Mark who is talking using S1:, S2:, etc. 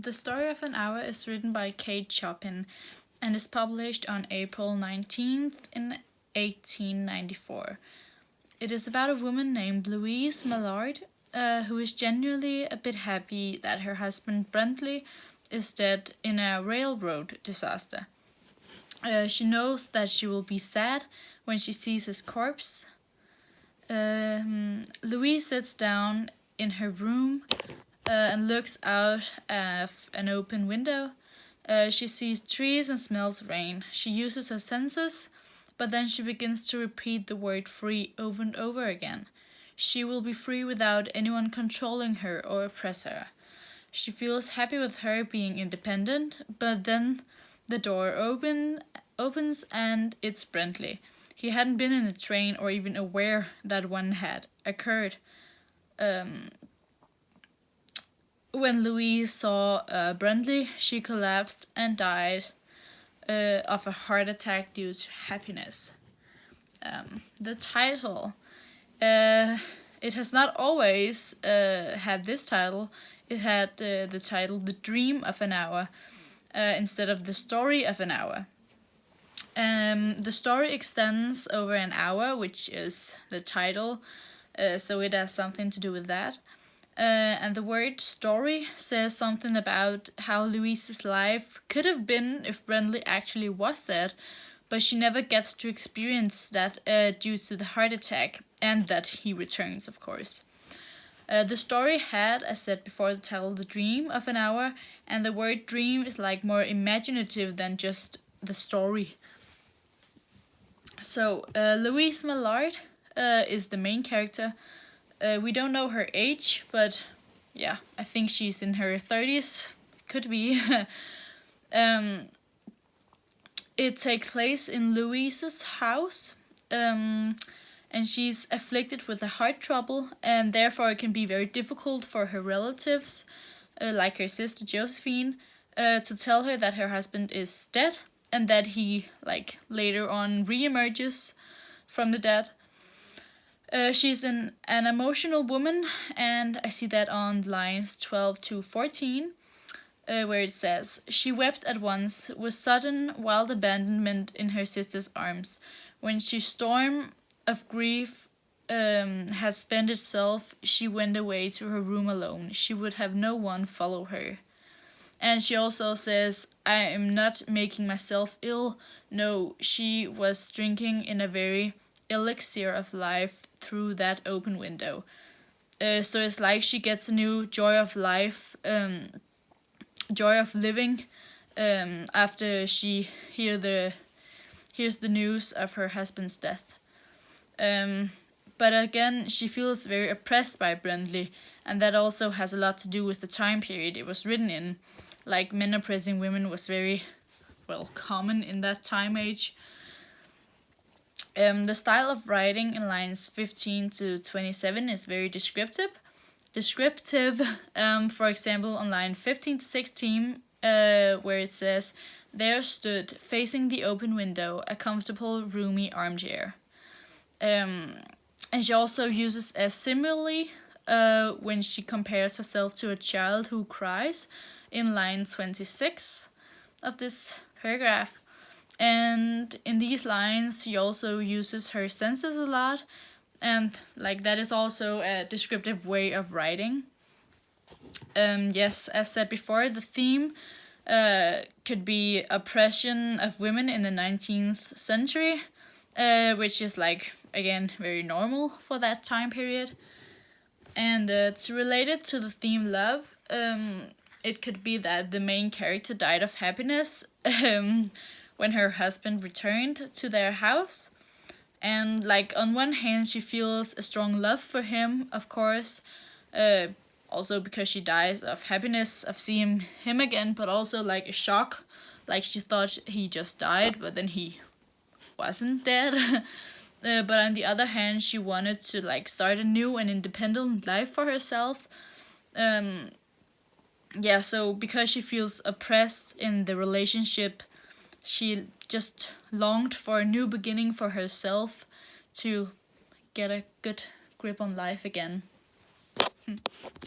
S1: The Story of an Hour is written by Kate Chopin and is published on April 19th in 1894. It is about a woman named Louise Mallard, who is genuinely a bit happy that her husband Bentley is dead in a railroad disaster. She knows that she will be sad when she sees his corpse. Louise sits down in her room and looks out of an open window. She sees trees and smells rain. She uses her senses, but then she begins to repeat the word free over and over again. She will be free without anyone controlling her or oppress her. She feels happy with her being independent, but then the door opens and it's Bentley. He hadn't been in the train or even aware that one had occurred. When Louise saw Bentley, she collapsed and died of a heart attack due to happiness. The title. It has not always had this title. It had the title The Dream of an Hour instead of The Story of an Hour. The story extends over an hour, which is the title, so it has something to do with that. And the word story says something about how Louise's life could have been if Bentley actually was dead, but she never gets to experience that due to the heart attack, and that he returns, of course. The story had, as said before, the title The Dream of an Hour, and the word dream is like more imaginative than just the story. So, Louise Mallard is the main character. We don't know her age, but yeah, I think she's in her 30s. Could be. It takes place in Louise's house, and she's afflicted with a heart trouble, and therefore it can be very difficult for her relatives, like her sister Josephine, to tell her that her husband is dead, and that he, later on re-emerges from the dead. She's an emotional woman, and I see that on lines 12 to 14, where it says, "She wept at once, with sudden, wild abandonment in her sister's arms. When she storm of grief had spent itself, she went away to her room alone. She would have no one follow her." And she also says, "I am not making myself ill. No, she was drinking in a very elixir of life through that open window." So it's like she gets a new joy of life, joy of living, after she hears the news of her husband's death. But again, she feels very oppressed by Bentley, and that also has a lot to do with the time period it was written in. Like, men oppressing women was very, common in that time age. The style of writing in lines 15 to 27 is very descriptive. For example, on line 15 to 16, where it says, "There stood, facing the open window, a comfortable, roomy armchair." And she also uses a simile when she compares herself to a child who cries in line 26 of this paragraph. And in these lines, she also uses her senses a lot, and that is also a descriptive way of writing. Yes, as said before, the theme could be oppression of women in the 19th century, which is again very normal for that time period. And to relate it to the theme love, it could be that the main character died of happiness when her husband returned to their house. And on one hand, she feels a strong love for him, of course, also because she dies of happiness of seeing him again, but also a shock, she thought he just died, but then he wasn't dead. But on the other hand, she wanted to start a new and independent life for herself. So because she feels oppressed in the relationship, she just longed for a new beginning for herself, to get a good grip on life again.